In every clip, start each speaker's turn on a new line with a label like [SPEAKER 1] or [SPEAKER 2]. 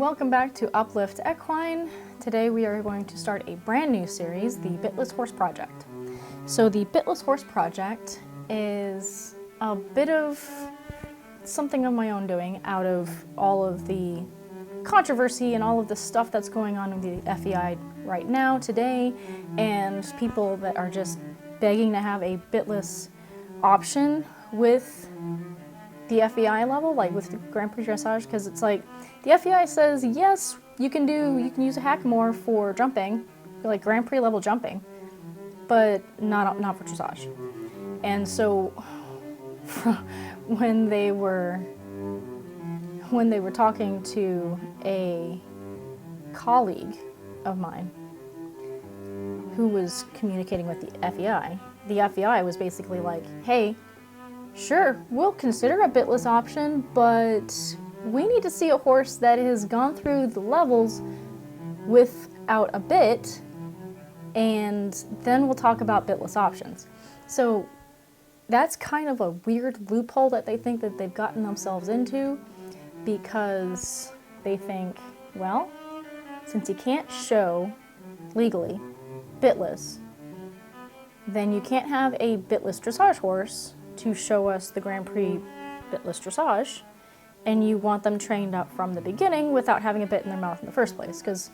[SPEAKER 1] welcome back to Uplift Equine. Today we are going to start a brand new series, the Bitless Horse Project. So the Bitless Horse Project is a bit of something of my own doing out of all of the controversy and all of the stuff that's going on in the FEI right now, today, and people that are just begging to have a bitless option with the FEI level, like with the Grand Prix dressage, because it's like the FEI says yes, you can use a hackamore for jumping, like Grand Prix level jumping, but not for dressage. And so when they were talking to a colleague of mine who was communicating with the FEI was basically like, hey, sure, we'll consider a bitless option, but we need to see a horse that has gone through the levels without a bit, and then we'll talk about bitless options. So that's kind of a weird loophole that they think that they've gotten themselves into, because they think, well, since you can't show legally bitless, then you can't have a bitless dressage horse to show us the Grand Prix bitless dressage, and you want them trained up from the beginning without having a bit in their mouth in the first place. Because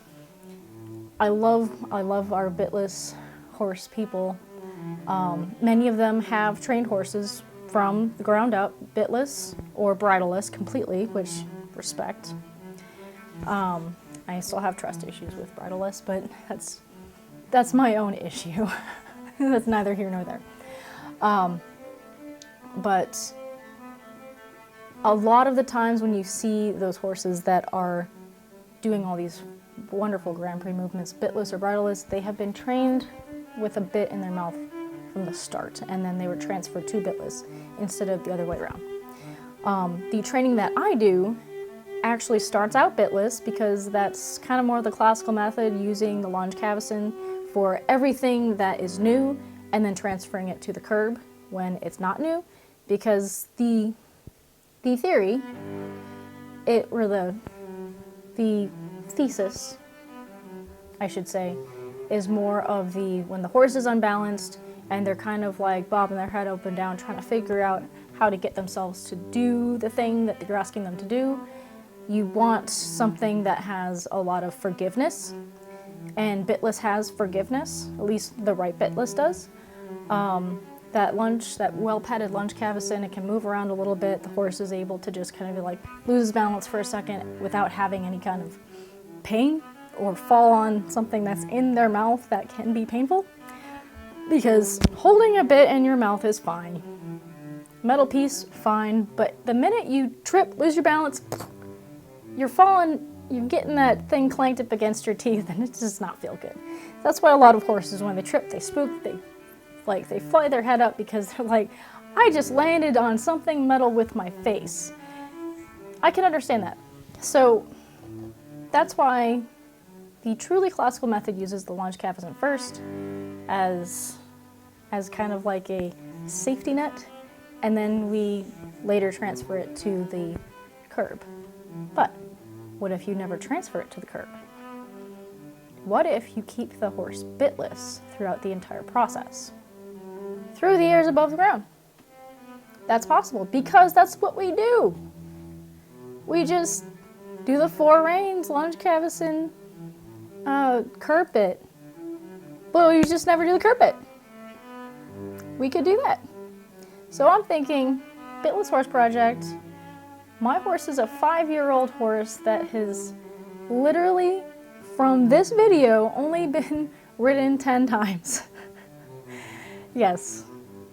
[SPEAKER 1] I love our bitless horse people. Many of them have trained horses from the ground up, bitless or bridleless completely, which respect. I still have trust issues with bridleless, but that's my own issue. That's neither here nor there. But a lot of the times when you see those horses that are doing all these wonderful Grand Prix movements, bitless or bridleless, they have been trained with a bit in their mouth from the start, and then they were transferred to bitless instead of the other way around. The training that I do actually starts out bitless, because that's kind of more of the classical method, using the longe cavesson for everything that is new and then transferring it to the curb when it's not new, because the theory, the thesis, I should say, is more of when the horse is unbalanced and they're kind of like bobbing their head up and down trying to figure out how to get themselves to do the thing that you're asking them to do. You want something that has a lot of forgiveness, and bitless has forgiveness, at least the right bitless does. That well-padded lunge cavesson, it can move around a little bit. The horse is able to just kind of like lose his balance for a second without having any kind of pain or fall on something that's in their mouth that can be painful. Because holding a bit in your mouth is fine. Metal piece, fine. But the minute you trip, lose your balance, you're falling, you're getting that thing clanked up against your teeth, and it does not feel good. That's why a lot of horses, when they trip, they spook, they fly their head up, because they're like, I just landed on something metal with my face. I can understand that. So that's why the truly classical method uses the longe cavesson first as kind of like a safety net, and then we later transfer it to the curb. But what if you never transfer it to the curb? What if you keep the horse bitless throughout the entire process? Through the ears above the ground. That's possible, because that's what we do. We just do the 4 reins, longe cavesson, curb bit. But you just never do the curb bit. We could do that. So I'm thinking, bitless horse project. My horse is a 5-year-old horse that has literally, from this video, only been ridden 10 times. Yes,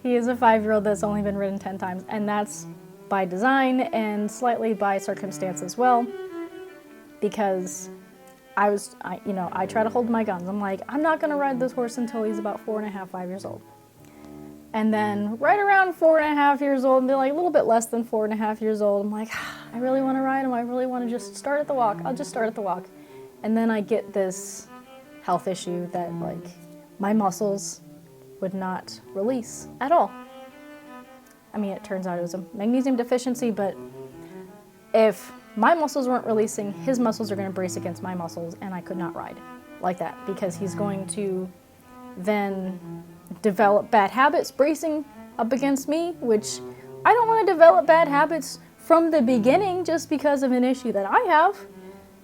[SPEAKER 1] he is a 5-year-old that's only been ridden 10 times, and that's by design and slightly by circumstance as well, because I try to hold my guns. I'm like, I'm not going to ride this horse until he's about 4.5, 5 years old. And then right around 4.5 years old, and like a little bit less than 4.5 years old, I'm like, I really want to ride him. I really want to just start at the walk. I'll just start at the walk. And then I get this health issue that like my muscles would not release at all. I mean, it turns out it was a magnesium deficiency, but if my muscles weren't releasing, his muscles are going to brace against my muscles, and I could not ride like that because he's going to then develop bad habits bracing up against me, which I don't want to develop bad habits from the beginning just because of an issue that I have.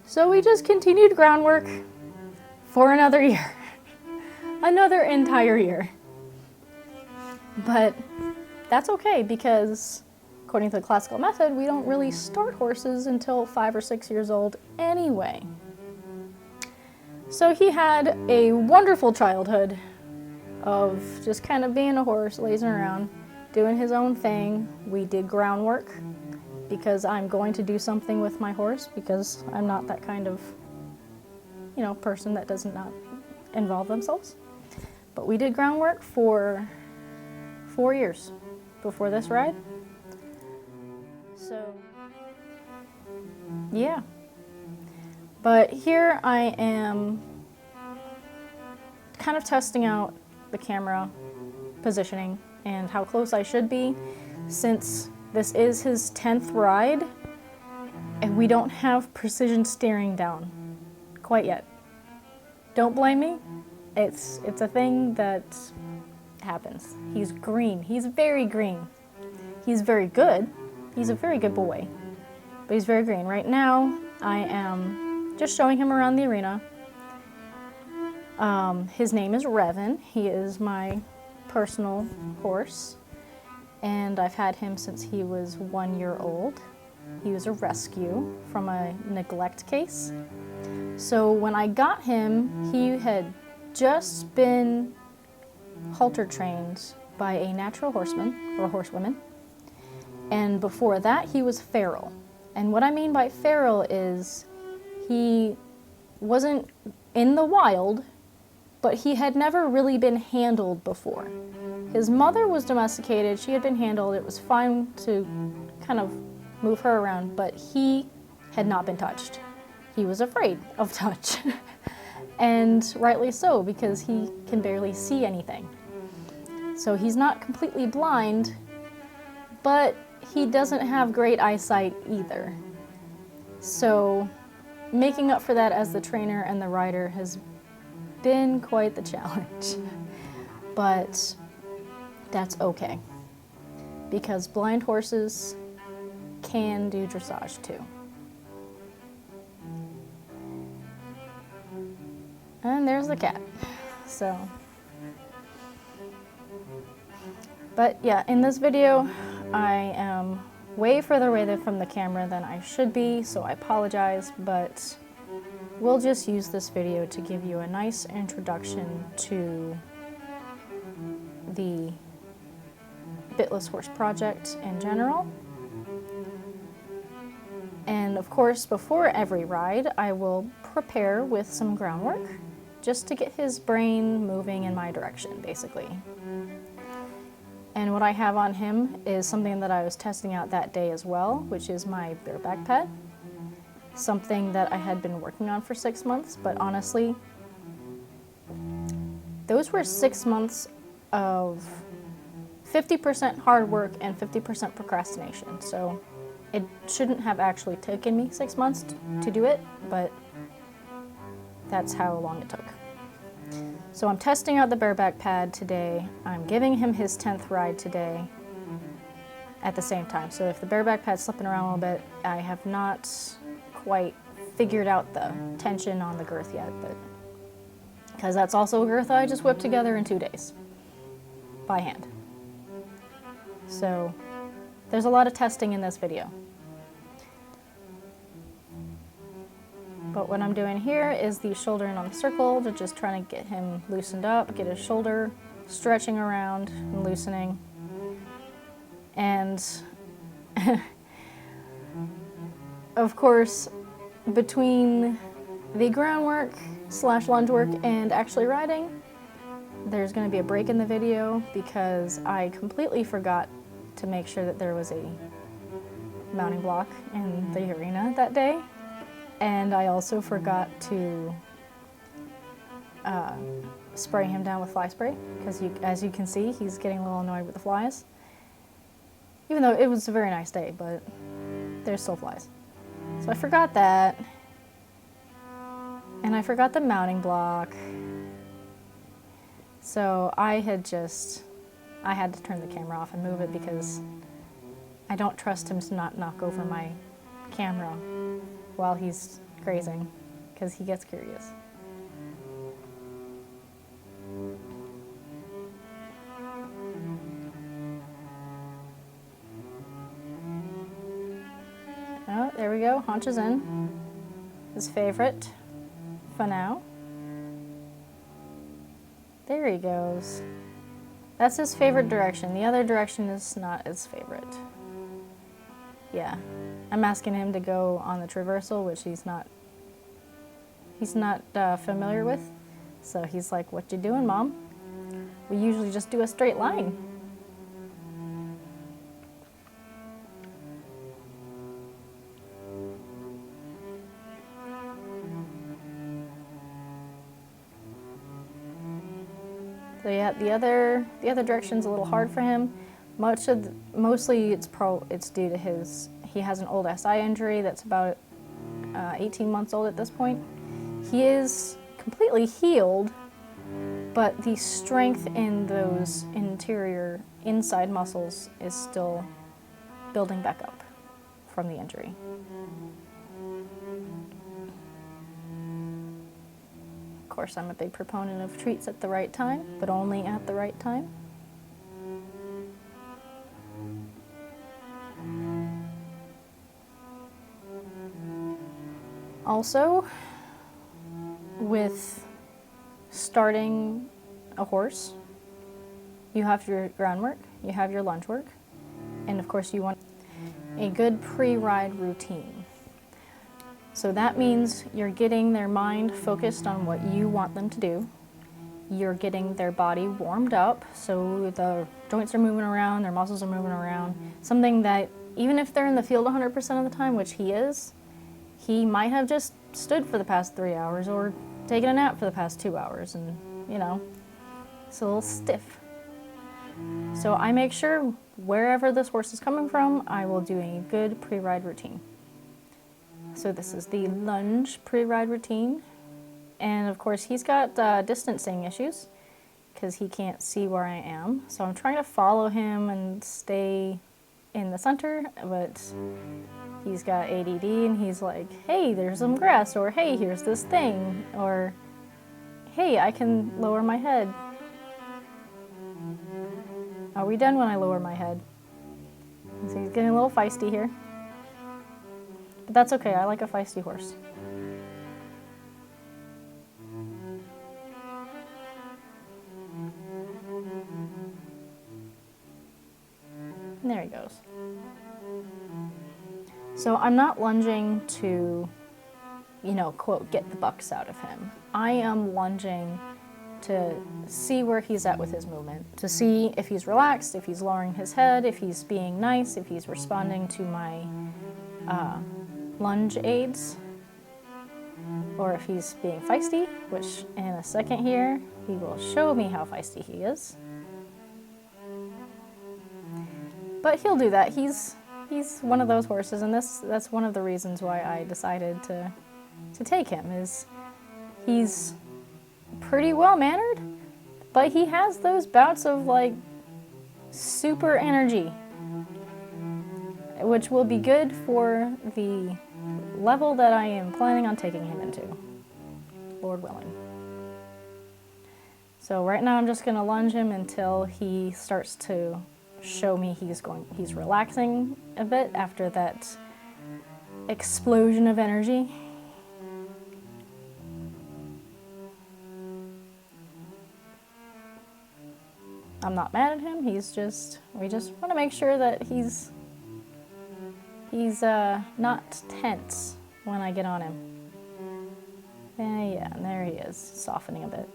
[SPEAKER 1] So we just continued groundwork for another year. Another entire year. But that's okay because according to the classical method, we don't really start horses until 5 or 6 years old anyway. So he had a wonderful childhood of just kind of being a horse, lazing around, doing his own thing. We did groundwork because I'm going to do something with my horse because I'm not that kind of, person that does not involve themselves. But we did groundwork for 4 years before this ride. So, yeah. But here I am kind of testing out the camera positioning and how close I should be since this is his 10th ride and we don't have precision steering down quite yet. Don't blame me. It's a thing that happens. He's green. He's very green. He's very good. He's a very good boy, but he's very green. Right now, I am just showing him around the arena. His name is Revan. He is my personal horse, and I've had him since he was 1 year old. He was a rescue from a neglect case. So when I got him, he had just been halter trained by a natural horseman or horsewoman. And before that, he was feral. And what I mean by feral is he wasn't in the wild, but he had never really been handled before. His mother was domesticated, she had been handled, it was fine to kind of move her around, but he had not been touched. He was afraid of touch. And rightly so, because he can barely see anything. So he's not completely blind, but he doesn't have great eyesight either. So making up for that as the trainer and the rider has been quite the challenge. But that's okay, because blind horses can do dressage too. And there's the cat. So, but yeah, in this video, I am way further away from the camera than I should be, so I apologize, but we'll just use this video to give you a nice introduction to the Bitless Horse Project in general. And of course, before every ride, I will prepare with some groundwork just to get his brain moving in my direction, basically. And what I have on him is something that I was testing out that day as well, which is my bareback pad. Something that I had been working on for 6 months, but honestly, those were 6 months of 50% hard work and 50% procrastination. So it shouldn't have actually taken me 6 months to do it, but that's how long it took. So I'm testing out the bareback pad today. I'm giving him his 10th ride today at the same time. So if the bareback pad's slipping around a little bit, I have not quite figured out the tension on the girth yet, but because that's also a girth I just whipped together in 2 days by hand. So there's a lot of testing in this video. But what I'm doing here is the shouldering on the circle, to just trying to get him loosened up, get his shoulder stretching around and loosening. And of course, between the groundwork / lunge work and actually riding, there's going to be a break in the video because I completely forgot to make sure that there was a mounting block in the arena that day. And I also forgot to spray him down with fly spray, because as you can see, he's getting a little annoyed with the flies. Even though it was a very nice day, but there's still flies. So I forgot that. And I forgot the mounting block. So I had to turn the camera off and move it because I don't trust him to not knock over my camera while he's grazing, because he gets curious. Oh, there we go, haunches in. His favorite for now. There he goes. That's his favorite direction. The other direction is not his favorite. Yeah, I'm asking him to go on the traversal, which he's not familiar with. So he's like, "What you doing, Mom? We usually just do a straight line." So yeah, the other direction's a little hard for him. Mostly it's due to he has an old SI injury that's about 18 months old at this point. He is completely healed, but the strength in those interior inside muscles is still building back up from the injury. Of course, I'm a big proponent of treats at the right time, but only at the right time. Also, with starting a horse, you have your groundwork, you have your lunge work, and of course you want a good pre-ride routine. So that means you're getting their mind focused on what you want them to do. You're getting their body warmed up, so the joints are moving around, their muscles are moving around. Something that, even if they're in the field 100% of the time, which he is, he might have just stood for the past 3 hours or taken a nap for the past 2 hours, and, it's a little stiff. So I make sure wherever this horse is coming from, I will do a good pre-ride routine. So this is the lunge pre-ride routine. And of course he's got distancing issues because he can't see where I am. So I'm trying to follow him and stay in the center, but he's got ADD and he's like, "Hey, there's some grass," or "Hey, here's this thing," or "Hey, I can lower my head." Are we done when I lower my head? So he's getting a little feisty here. But that's okay, I like a feisty horse. And there he goes. So I'm not lunging to, quote, get the bucks out of him. I am lunging to see where he's at with his movement, to see if he's relaxed, if he's lowering his head, if he's being nice, if he's responding to my lunge aids, or if he's being feisty, which in a second here, he will show me how feisty he is. But he'll do that. He's one of those horses, and that's one of the reasons why I decided to take him, is he's pretty well-mannered, but he has those bouts of, super energy, which will be good for the level that I am planning on taking him into, Lord willing. So right now I'm just going to lunge him until he starts to show me he's relaxing a bit after that explosion of energy. I'm not mad at him. We just want to make sure that he's not tense when I get on him. Yeah, and there he is, softening a bit.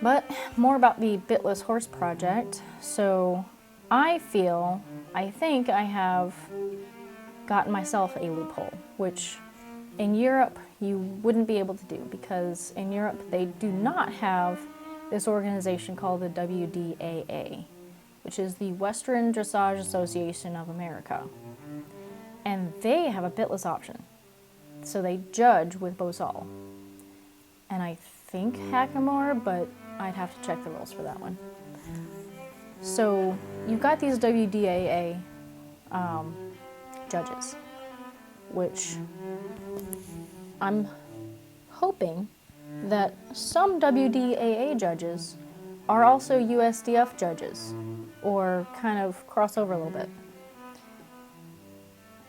[SPEAKER 1] But more about the Bitless horse project. So I think I have gotten myself a loophole, which in Europe you wouldn't be able to do, because in Europe they do not have this organization called the WDAA, which is the Western Dressage Association of America. And they have a bitless option. So they judge with Bosal. And I think Hackamore, but I'd have to check the rules for that one. So you've got these WDAA judges, which I'm hoping that some WDAA judges are also USDF judges, or kind of cross over a little bit.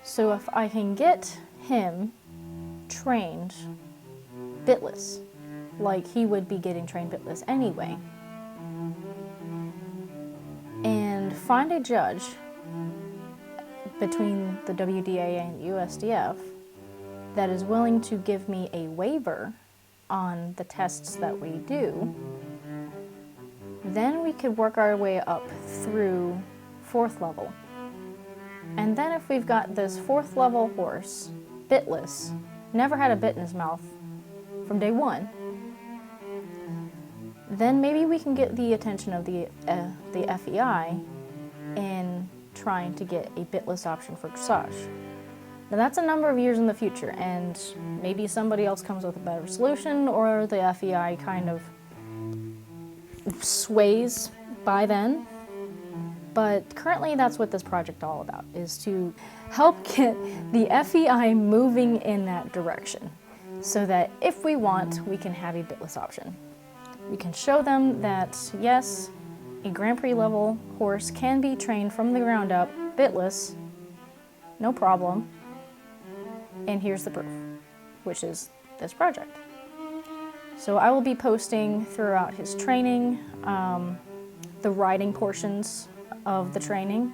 [SPEAKER 1] So if I can get him trained bitless, like he would be getting trained bitless anyway, and find a judge between the WDAA and USDF that is willing to give me a waiver on the tests that we do, then we could work our way up through 4th level. And then if we've got this 4th level horse, bitless, never had a bit in his mouth from day 1, then maybe we can get the attention of the FEI in trying to get a bitless option for dressage. Now that's a number of years in the future, and maybe somebody else comes with a better solution, or the FEI kind of sways by then. But currently that's what this project is all about, is to help get the FEI moving in that direction, so that if we want, we can have a bitless option. We can show them that, yes, a Grand Prix level horse can be trained from the ground up, bitless, no problem, and here's the proof, which is this project. So I will be posting throughout his training, the riding portions of the training.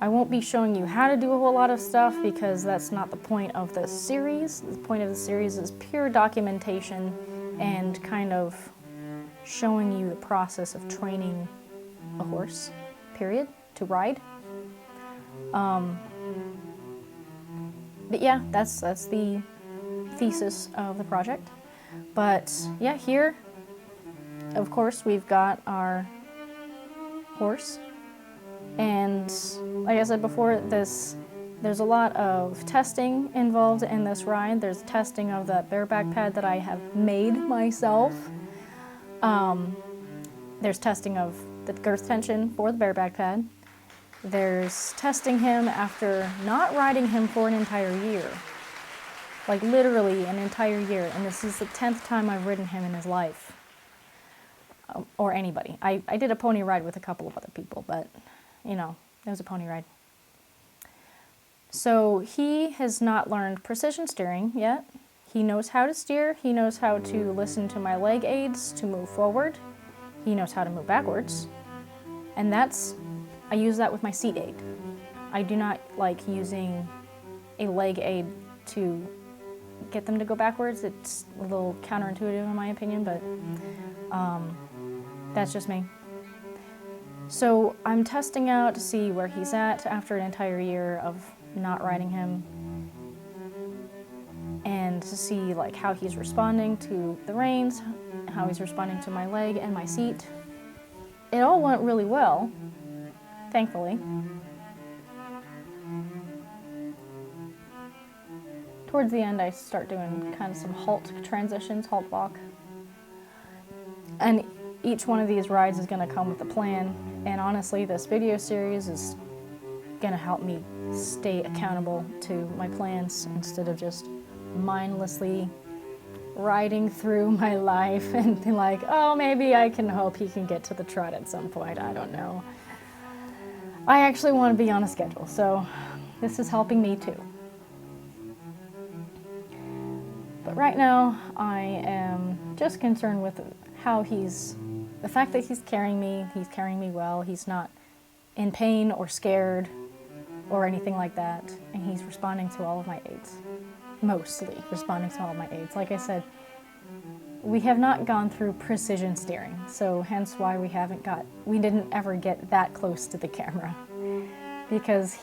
[SPEAKER 1] I won't be showing you how to do a whole lot of stuff, because that's not the point of this series. The point of the series is pure documentation and kind of showing you the process of training a horse, period, to ride. But yeah, that's the thesis of the project. But yeah, here, of course, we've got our horse. And like I said before, there's a lot of testing involved in this ride. There's testing of that bareback pad that I have made myself. There's testing of the girth tension for the bareback pad. There's testing him after not riding him for an entire year. Like literally an entire year. And this is the 10th time I've ridden him in his life. Or anybody. I did a pony ride with a couple of other people, but you know, it was a pony ride. So he has not learned precision steering yet. He knows how to steer. He knows how to listen to my leg aids to move forward. He knows how to move backwards. And I use that with my seat aid. I do not like using a leg aid to get them to go backwards. It's a little counterintuitive in my opinion, but that's just me. So I'm testing out to see where he's at after an entire year of not riding him, and to see like how he's responding to the reins, how he's responding to my leg and my seat. It all went really well, thankfully. Towards the end, I start doing kind of some halt transitions, halt walk. And each one of these rides is going to come with a plan. And honestly, this video series is going to help me stay accountable to my plans instead of just mindlessly riding through my life and be like, oh, maybe I can hope he can get to the trot at some point. I don't know. I actually want to be on a schedule, so this is helping me too. But right now, I am just concerned with how the fact that he's carrying me well, he's not in pain or scared or anything like that, and he's responding to all of my aids. Mostly responding to all of my aids. Like I said, we have not gone through precision steering, so hence why we didn't ever get that close to the camera. Because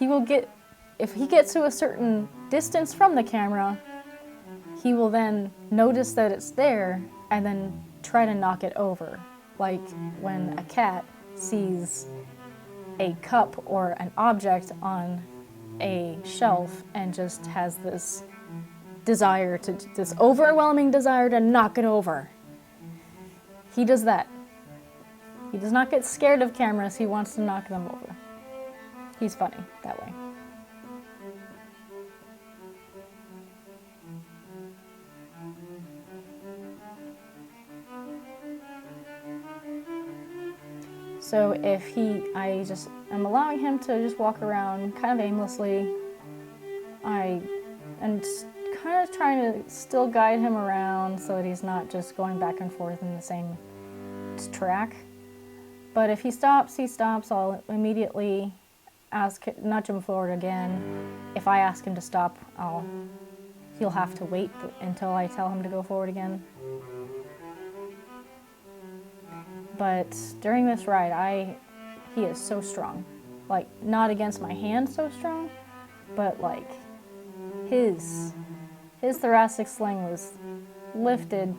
[SPEAKER 1] if he gets to a certain distance from the camera, he will then notice that it's there and then try to knock it over. Like when a cat sees a cup or an object on a shelf and just has this overwhelming desire to knock it over. He does that. He does not get scared of cameras, he wants to knock them over. He's funny that way. So if I'm allowing him to just walk around kind of aimlessly, and kind of trying to still guide him around so that he's not just going back and forth in the same track. But if he stops, I'll immediately nudge him forward again. If I ask him to stop, he'll have to wait until I tell him to go forward again. But during this ride, he is so strong. Like, not against my hand so strong, but like his thoracic sling was lifted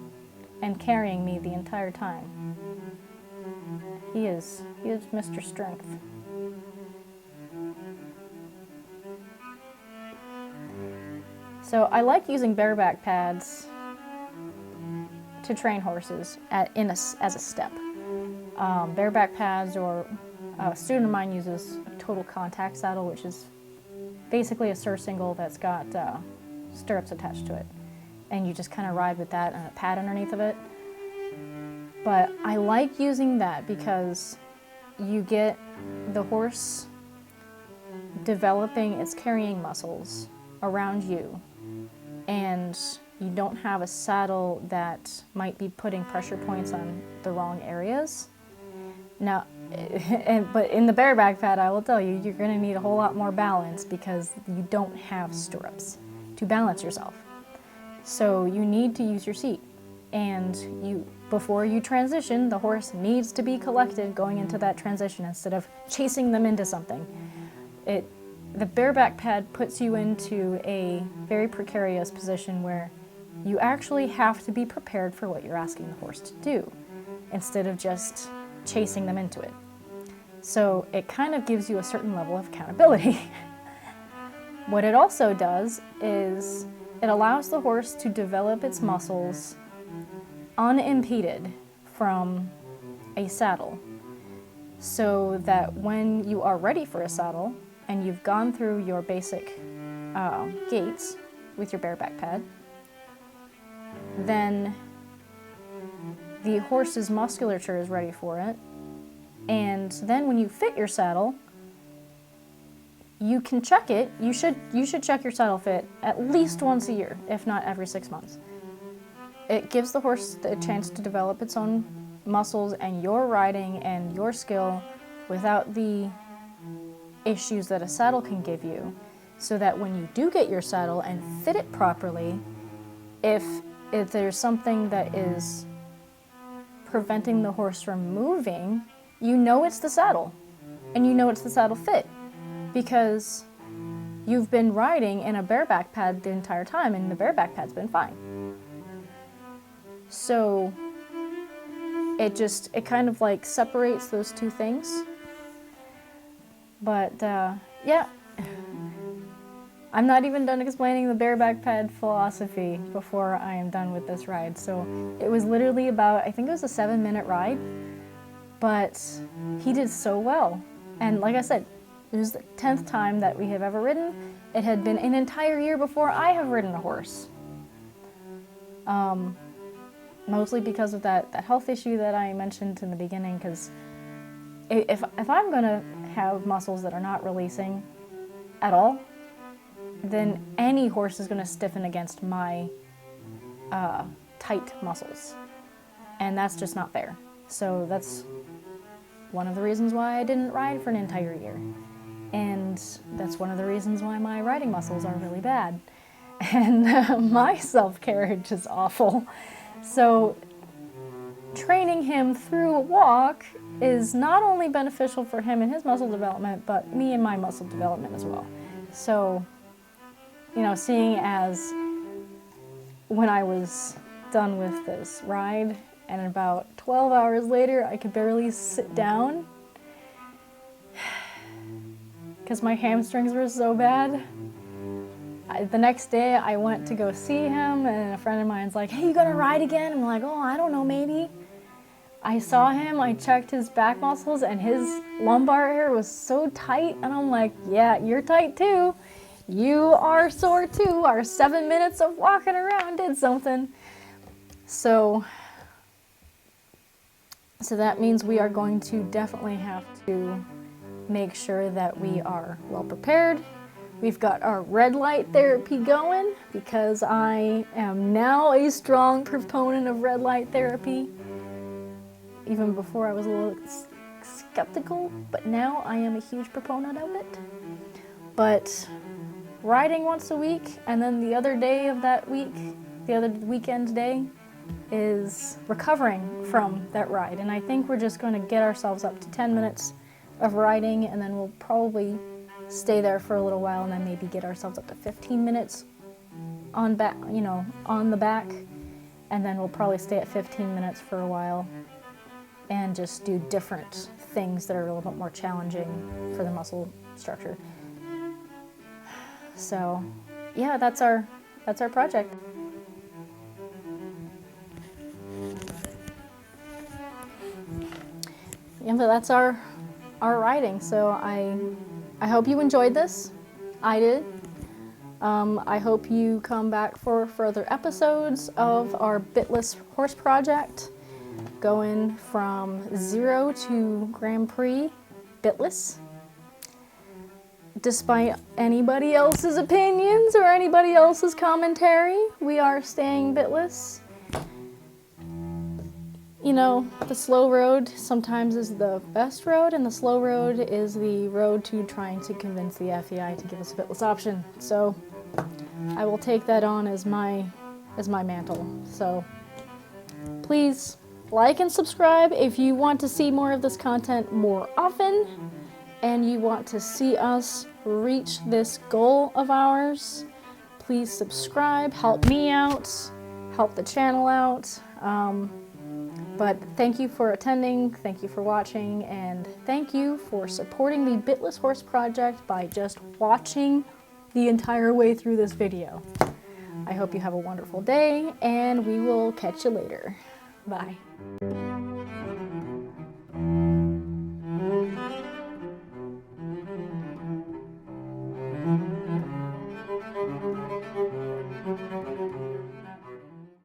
[SPEAKER 1] and carrying me the entire time. He is Mr. Strength. So I like using bareback pads to train horses as a step. Bareback pads, or a student of mine uses a total contact saddle, which is basically a surcingle that's got stirrups attached to it. And you just kind of ride with that and a pad underneath of it. But I like using that because you get the horse developing its carrying muscles around you, and you don't have a saddle that might be putting pressure points on the wrong areas. Now, but in the bareback pad, I will tell you, you're going to need a whole lot more balance because you don't have stirrups to balance yourself. So you need to use your seat. And before you transition, the horse needs to be collected going into that transition instead of chasing them into something. The bareback pad puts you into a very precarious position where you actually have to be prepared for what you're asking the horse to do instead of just chasing them into it. So it kind of gives you a certain level of accountability. What it also does is it allows the horse to develop its muscles unimpeded from a saddle, so that when you are ready for a saddle and you've gone through your basic gaits with your bareback pad, then the horse's musculature is ready for it, and then when you fit your saddle, you can check it. You should check your saddle fit at least once a year, if not every 6 months. It gives the horse a chance to develop its own muscles and your riding and your skill without the issues that a saddle can give you, so that when you do get your saddle and fit it properly, if there's something that is preventing the horse from moving, you know it's the saddle, and you know it's the saddle fit, because you've been riding in a bareback pad the entire time, and the bareback pad's been fine. So it kind of like separates those two things. But yeah, I'm not even done explaining the bareback pad philosophy before I am done with this ride. So it was literally about, I think it was a 7-minute ride, but he did so well. And like I said, it was the 10th time that we have ever ridden. It had been an entire year before I have ridden a horse. Mostly because of that health issue that I mentioned in the beginning, because if I'm going to have muscles that are not releasing at all, then any horse is going to stiffen against my tight muscles. And that's just not fair. So that's one of the reasons why I didn't ride for an entire year. And that's one of the reasons why my riding muscles are really bad. And my self-carriage is awful. So training him through a walk is not only beneficial for him and his muscle development, but me and my muscle development as well. So, you know, seeing as when I was done with this ride and about 12 hours later I could barely sit down because my hamstrings were so bad. The next day I went to go see him and a friend of mine's like, hey, you gonna ride again? I'm like, oh, I don't know, maybe. I saw him, I checked his back muscles and his lumbar area was so tight and I'm like, yeah, you're tight too. You are sore too. Our 7 minutes of walking around did something. So that means we are going to definitely have to make sure that we are well prepared. We've got our red light therapy going because I am now a strong proponent of red light therapy. Even before I was a little skeptical, but now I am a huge proponent of it. But riding once a week, and then the other day of that week, the other weekend day, is recovering from that ride. And I think we're just going to get ourselves up to 10 minutes of riding, and then we'll probably stay there for a little while, and then maybe get ourselves up to 15 minutes on back, you know, on the back, and then we'll probably stay at 15 minutes for a while, and just do different things that are a little bit more challenging for the muscle structure. So, yeah, that's our project. Yeah, but that's our riding. So I hope you enjoyed this. I did. I hope you come back for further episodes of our Bitless horse project, going from 0 to Grand Prix Bitless. Despite anybody else's opinions or anybody else's commentary, we are staying Bitless. You know, the slow road sometimes is the best road, and the slow road is the road to trying to convince the FEI to give us a Bitless option. So I will take that on as my mantle. So please like and subscribe if you want to see more of this content more often, and you want to see us reach this goal of ours. Please subscribe, help me out, help the channel out. But thank you for attending, thank you for watching, and thank you for supporting the Bitless Horse Project by just watching the entire way through this video. I hope you have a wonderful day, and we will catch you later. Bye.